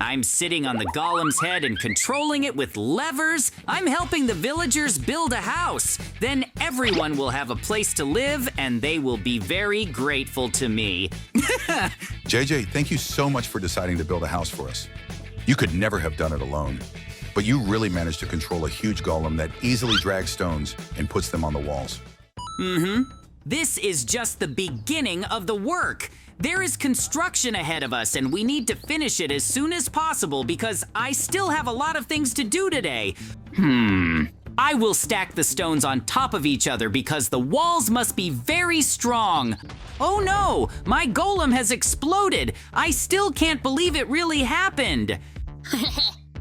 I'm sitting on the golem's head and controlling it with levers. I'm helping the villagers build a house. Then everyone will have a place to live, and they will be very grateful to me. JJ, thank you so much for deciding to build a house for us. You could never have done it alone. But you really managed to control a huge golem that easily drags stones and puts them on the walls. This is just the beginning of the work. There is construction ahead of us, and we need to finish it as soon as possible because I still have a lot of things to do today. I will stack the stones on top of each other because the walls must be very strong. Oh no, my golem has exploded. I still can't believe it really happened.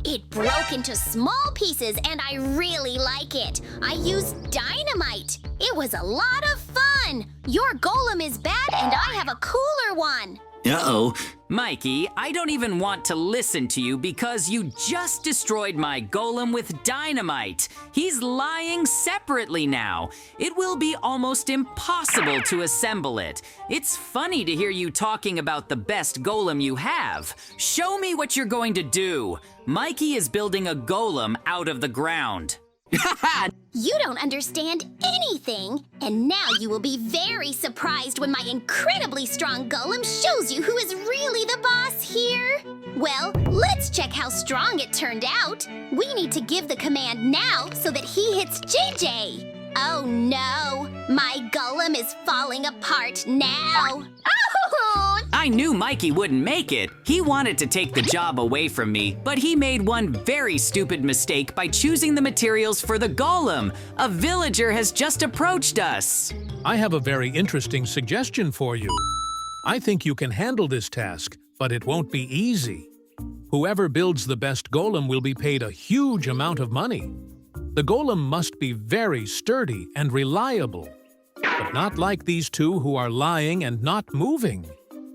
It broke into small pieces and I really like it. I used dynamite. It was a lot of fun. Your golem is bad and I have a cooler one. Uh-oh. Mikey, I don't even want to listen to you because you just destroyed my golem with dynamite. He's lying separately now. It will be almost impossible to assemble it. It's funny to hear you talking about the best golem you have. Show me what you're going to do. Mikey is building a golem out of the ground. You don't understand anything, and now you will be very surprised when my incredibly strong golem shows you who is really the boss here. Well, let's check how strong it turned out. We need to give the command now so that he hits JJ. Oh no, my golem is falling apart now. Oh! I knew Mikey wouldn't make it. He wanted to take the job away from me, but he made one very stupid mistake by choosing the materials for the golem. A villager has just approached us. I have a very interesting suggestion for you. I think you can handle this task, but it won't be easy. Whoever builds the best golem will be paid a huge amount of money. The golem must be very sturdy and reliable, but not like these two who are lying and not moving.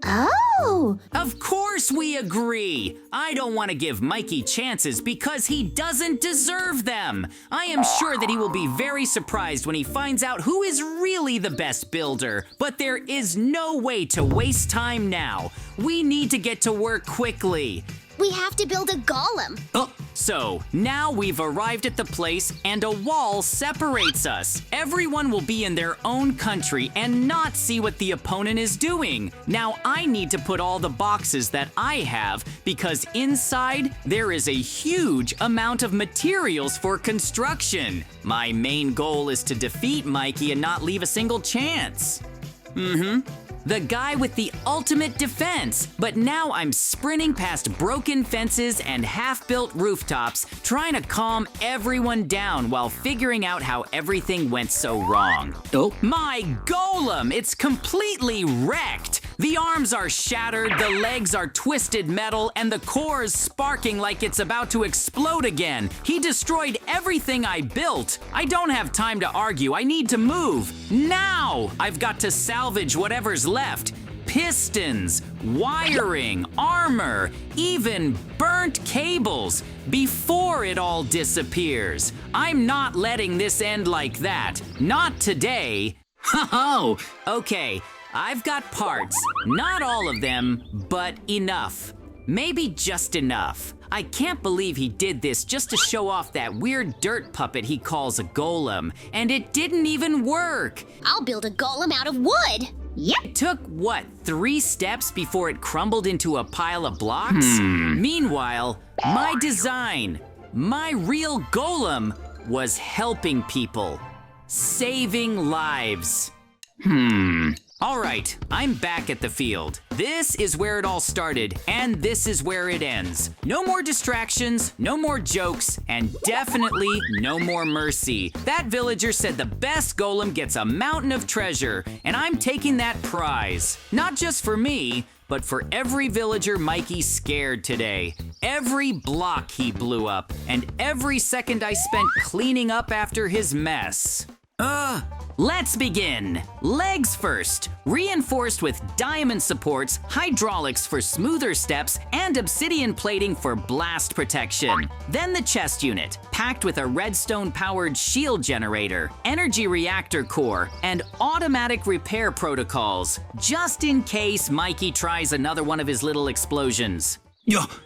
Oh! Of course we agree. I don't want to give Mikey chances because he doesn't deserve them. I am sure that he will be very surprised when he finds out who is really the best builder. But there is no way to waste time now. We need to get to work quickly. We have to build a golem. So, now we've arrived at the place and a wall separates us. Everyone will be in their own country and not see what the opponent is doing. Now I need to put all the boxes that I have because inside there is a huge amount of materials for construction. My main goal is to defeat Mikey and not leave a single chance. The guy with the ultimate defense. But now I'm sprinting past broken fences and half-built rooftops, trying to calm everyone down while figuring out how everything went so wrong. Oh, my golem! It's completely wrecked! The arms are shattered, the legs are twisted metal, and the core is sparking like it's about to explode again. He destroyed everything I built. I don't have time to argue. I need to move. Now! I've got to salvage whatever's left. Pistons, wiring, armor, even burnt cables before it all disappears. I'm not letting this end like that. Not today. Oh, okay. I've got parts, not all of them, but enough. Maybe just enough. I can't believe he did this just to show off that weird dirt puppet he calls a golem, and it didn't even work. I'll build a golem out of wood. Yep. It took, what, 3 steps before it crumbled into a pile of blocks? Meanwhile, my design, my real golem, was helping people, saving lives. All right, I'm back at the field. This is where it all started, and this is where it ends. No more distractions, no more jokes, and definitely no more mercy. That villager said the best golem gets a mountain of treasure, and I'm taking that prize. Not just for me, but for every villager Mikey scared today. Every block he blew up, and every second I spent cleaning up after his mess. Let's begin. Legs first, reinforced with diamond supports, hydraulics for smoother steps, and obsidian plating for blast protection. Then the chest unit, packed with a redstone-powered shield generator, energy reactor core, and automatic repair protocols, just in case Mikey tries another one of his little explosions.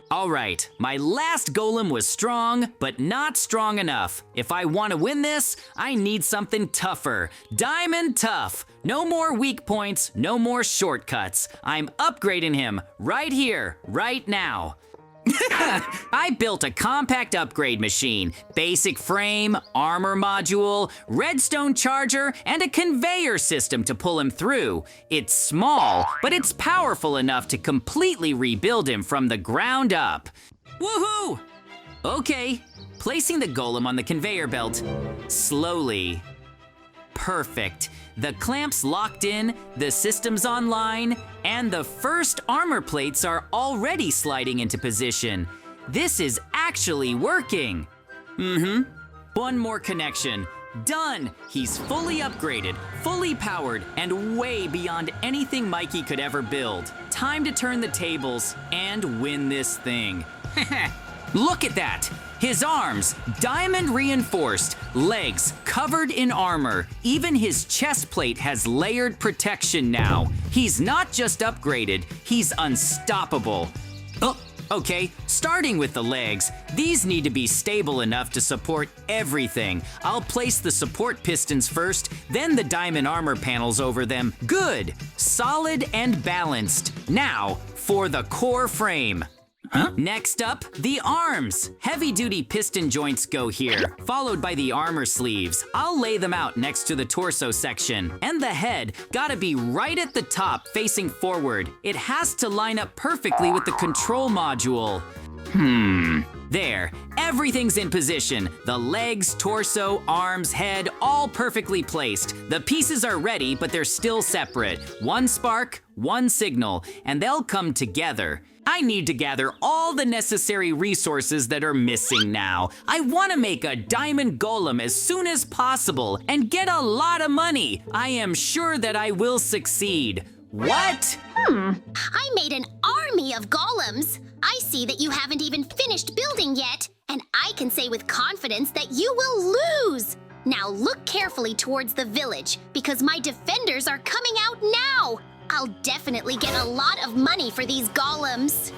All right, my last golem was strong, but not strong enough. If I want to win this, I need something tougher. Diamond tough. No more weak points, no more shortcuts. I'm upgrading him right here, right now. I built a compact upgrade machine, basic frame, armor module, redstone charger, and a conveyor system to pull him through. It's small, but it's powerful enough to completely rebuild him from the ground up. Woohoo! Okay, placing the golem on the conveyor belt. Slowly. Perfect. The clamp's locked in, the system's online, and the first armor plates are already sliding into position. This is actually working. One more connection. Done! He's fully upgraded, fully powered, and way beyond anything Mikey could ever build. Time to turn the tables and win this thing. Look at that! His arms, diamond reinforced, legs covered in armor. Even his chest plate has layered protection now. He's not just upgraded, he's unstoppable. Oh, okay, starting with the legs, these need to be stable enough to support everything. I'll place the support pistons first, then the diamond armor panels over them. Good, solid and balanced. Now, for the core frame. Next up, the arms. Heavy-duty piston joints go here, followed by the armor sleeves. I'll lay them out next to the torso section. And the head gotta be right at the top, facing forward. It has to line up perfectly with the control module. There, everything's in position. The legs, torso, arms, head, all perfectly placed. The pieces are ready, but they're still separate. One spark, one signal, and they'll come together. I need to gather all the necessary resources that are missing now. I want to make a diamond golem as soon as possible and get a lot of money. I am sure that I will succeed. What? I made an army of golems. I see that you haven't even finished building yet, and I can say with confidence that you will lose. Now look carefully towards the village, because my defenders are coming out now. I'll definitely get a lot of money for these golems.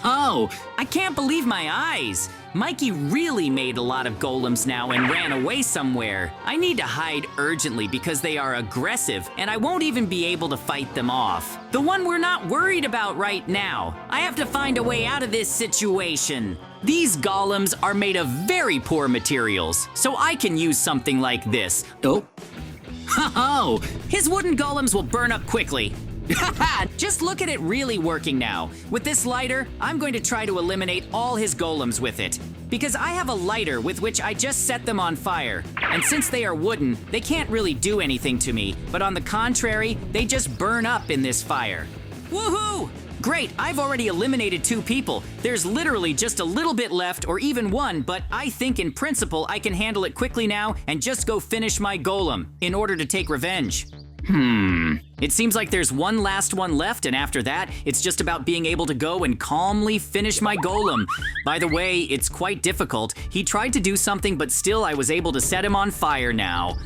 Oh, I can't believe my eyes. Mikey really made a lot of golems now and ran away somewhere. I need to hide urgently because they are aggressive and I won't even be able to fight them off. The one we're not worried about right now. I have to find a way out of this situation. These golems are made of very poor materials, so I can use something like this. Oh, his wooden golems will burn up quickly. Just look at it really working now. With this lighter, I'm going to try to eliminate all his golems with it. Because I have a lighter with which I just set them on fire. And since they are wooden, they can't really do anything to me. But on the contrary, they just burn up in this fire. Woohoo! Great, I've already eliminated 2 people. There's literally just a little bit left, or even 1, but I think in principle I can handle it quickly now and just go finish my golem in order to take revenge. It seems like there's one last one left, and after that, it's just about being able to go and calmly finish my golem. By the way, it's quite difficult. He tried to do something, but still I was able to set him on fire now.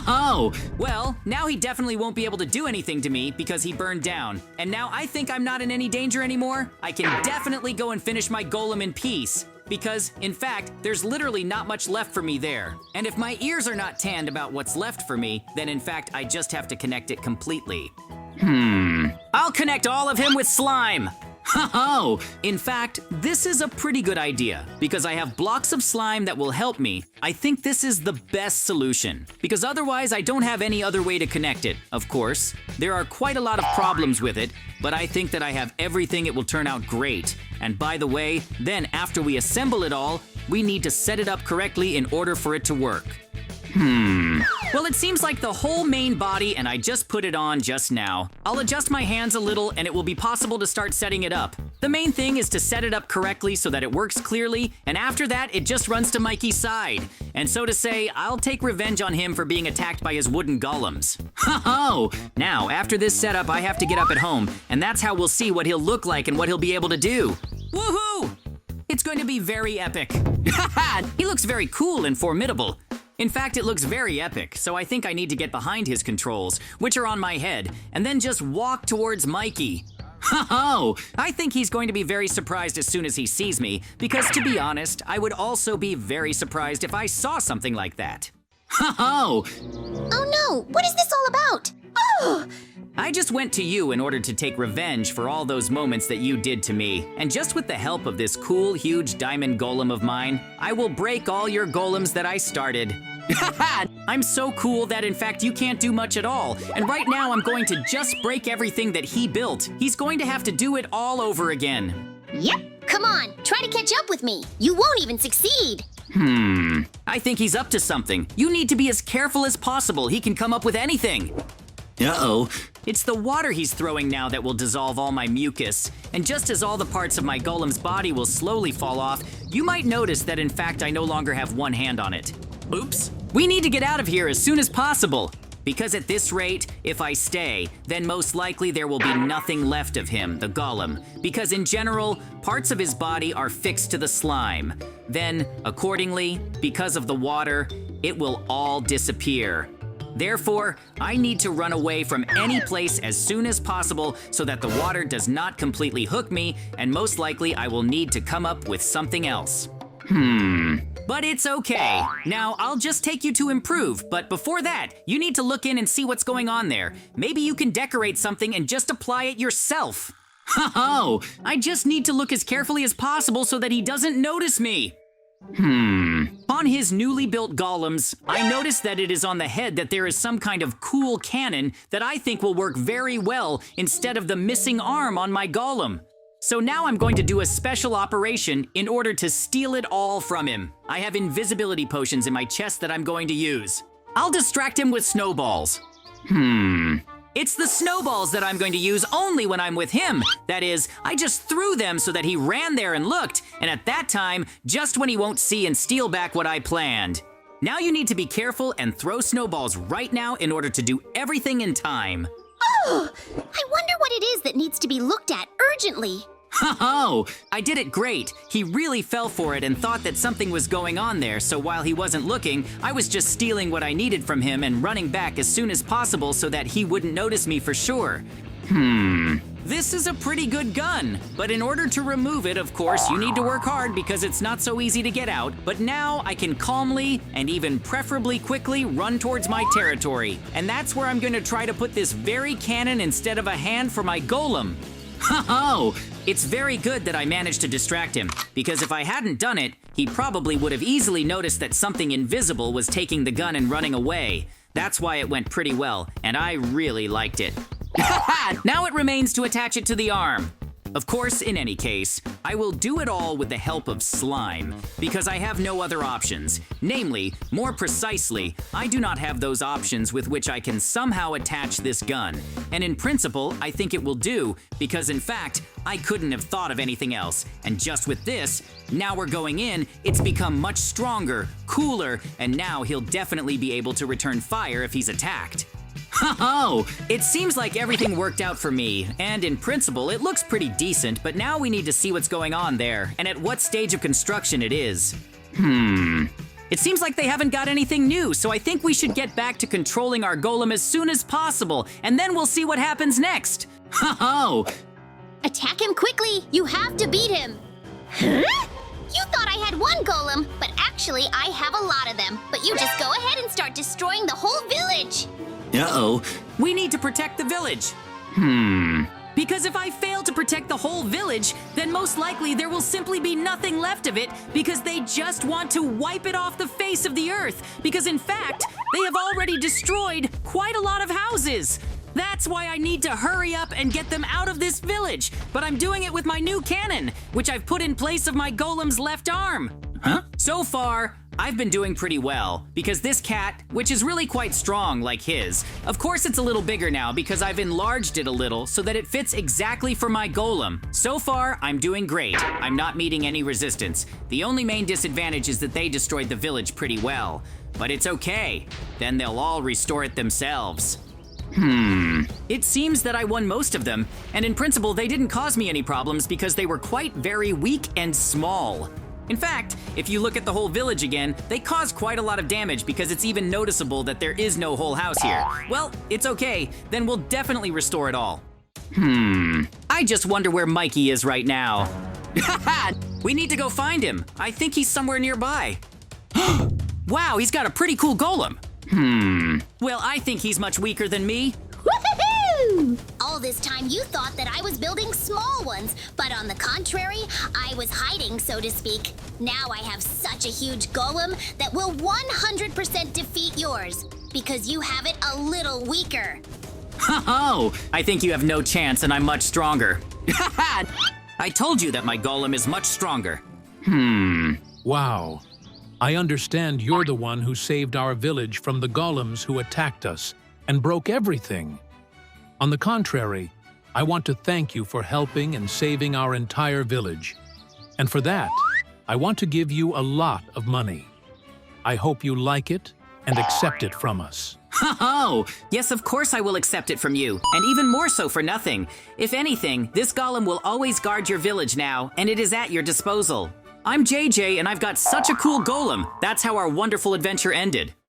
Oh, well, now he definitely won't be able to do anything to me because he burned down. And now I think I'm not in any danger anymore. I can definitely go and finish my golem in peace. Because, in fact, there's literally not much left for me there. And if my ears are not tanned about what's left for me, then in fact I just have to connect it completely. I'll connect all of him with slime. Oh, in fact, this is a pretty good idea because I have blocks of slime that will help me. I think this is the best solution because otherwise I don't have any other way to connect it. Of course, there are quite a lot of problems with it, but I think that I have everything it will turn out great. And by the way, then after we assemble it all, we need to set it up correctly in order for it to work. Well, it seems like the whole main body and I just put it on just now. I'll adjust my hands a little and it will be possible to start setting it up. The main thing is to set it up correctly so that it works clearly, and after that, it just runs to Mikey's side. And so to say, I'll take revenge on him for being attacked by his wooden golems. Now, after this setup, I have to get up at home, and that's how we'll see what he'll look like and what he'll be able to do. Woohoo! It's going to be very epic. He looks very cool and formidable. In fact, it looks very epic, so I think I need to get behind his controls, which are on my head, and then just walk towards Mikey. Oh, I think he's going to be very surprised as soon as he sees me, because to be honest, I would also be very surprised if I saw something like that. Oh, Oh no, what is this all about? Oh! I just went to you in order to take revenge for all those moments that you did to me, and just with the help of this cool, huge diamond golem of mine, I will break all your golems that I started. I'm so cool that in fact you can't do much at all, and right now I'm going to just break everything that he built. He's going to have to do it all over again. Yep, come on, try to catch up with me. You won't even succeed. I think he's up to something. You need to be as careful as possible. He can come up with anything. Uh-oh. It's the water he's throwing now that will dissolve all my mucus. And just as all the parts of my golem's body will slowly fall off, you might notice that in fact I no longer have one hand on it. Oops. We need to get out of here as soon as possible. Because at this rate, if I stay, then most likely there will be nothing left of him, the golem. Because in general, parts of his body are fixed to the slime. Then, accordingly, because of the water, it will all disappear. Therefore, I need to run away from any place as soon as possible so that the water does not completely hook me, and most likely I will need to come up with something else. But it's okay. Now, I'll just take you to improve, but before that, you need to look in and see what's going on there. Maybe you can decorate something and just apply it yourself. Oh, I just need to look as carefully as possible so that he doesn't notice me. On his newly built golems, I noticed that it is on the head that there is some kind of cool cannon that I think will work very well instead of the missing arm on my golem. So now I'm going to do a special operation in order to steal it all from him. I have invisibility potions in my chest that I'm going to use. I'll distract him with snowballs. It's the snowballs that I'm going to use only when I'm with him. That is, I just threw them so that he ran there and looked, and at that time, just when he won't see and steal back what I planned. Now you need to be careful and throw snowballs right now in order to do everything in time. Oh, I wonder what it is that needs to be looked at urgently. Oh, I did it great. He really fell for it and thought that something was going on there, so while he wasn't looking, I was just stealing what I needed from him and running back as soon as possible so that he wouldn't notice me for sure. This is a pretty good gun, but in order to remove it, of course, you need to work hard because it's not so easy to get out, but now I can calmly and even preferably quickly run towards my territory, and that's where I'm going to try to put this very cannon instead of a hand for my golem. Oh, it's very good that I managed to distract him, because if I hadn't done it, he probably would have easily noticed that something invisible was taking the gun and running away. That's why it went pretty well, and I really liked it. Now it remains to attach it to the arm. Of course, in any case, I will do it all with the help of slime, because I have no other options. Namely, more precisely, I do not have those options with which I can somehow attach this gun. And in principle, I think it will do, because in fact, I couldn't have thought of anything else. And just with this, now we're going in, it's become much stronger, cooler, and now he'll definitely be able to return fire if he's attacked. Oh, it seems like everything worked out for me, and in principle, it looks pretty decent, but now we need to see what's going on there, and at what stage of construction it is. It seems like they haven't got anything new, so I think we should get back to controlling our golem as soon as possible, and then we'll see what happens next. Oh, Attack him quickly! You have to beat him! Huh? You thought I had one golem, but actually I have a lot of them. But you just go ahead and start destroying the whole village! uh-oh, we need to protect the village. Because if I fail to protect the whole village, then most likely there will simply be nothing left of it because they just want to wipe it off the face of the earth. Because in fact, they have already destroyed quite a lot of houses. That's why I need to hurry up and get them out of this village. But I'm doing it with my new cannon, which I've put in place of my golem's left arm. So far, I've been doing pretty well, because this cat, which is really quite strong like his, of course it's a little bigger now because I've enlarged it a little so that it fits exactly for my golem. So far, I'm doing great. I'm not meeting any resistance. The only main disadvantage is that they destroyed the village pretty well. But it's okay. Then they'll all restore it themselves. It seems that I won most of them, and in principle they didn't cause me any problems because they were quite very weak and small. In fact, if you look at the whole village again, they cause quite a lot of damage because it's even noticeable that there is no whole house here. Well, it's okay, then we'll definitely restore it all. I just wonder where Mikey is right now. We need to go find him. I think he's somewhere nearby. Wow, he's got a pretty cool golem. Well, I think he's much weaker than me. Woohoo! All this time you thought that I was building small ones, but on the contrary, I was hiding, so to speak. Now I have such a huge golem that will 100% defeat yours, because you have it a little weaker. Oh, I think you have no chance and I'm much stronger. I told you that my golem is much stronger. Wow. I understand you're the one who saved our village from the golems who attacked us and broke everything. On the contrary, I want to thank you for helping and saving our entire village. And for that, I want to give you a lot of money. I hope you like it and accept it from us. Oh, yes, of course I will accept it from you, and even more so for nothing. If anything, this golem will always guard your village now, and it is at your disposal. I'm JJ, and I've got such a cool golem. That's how our wonderful adventure ended.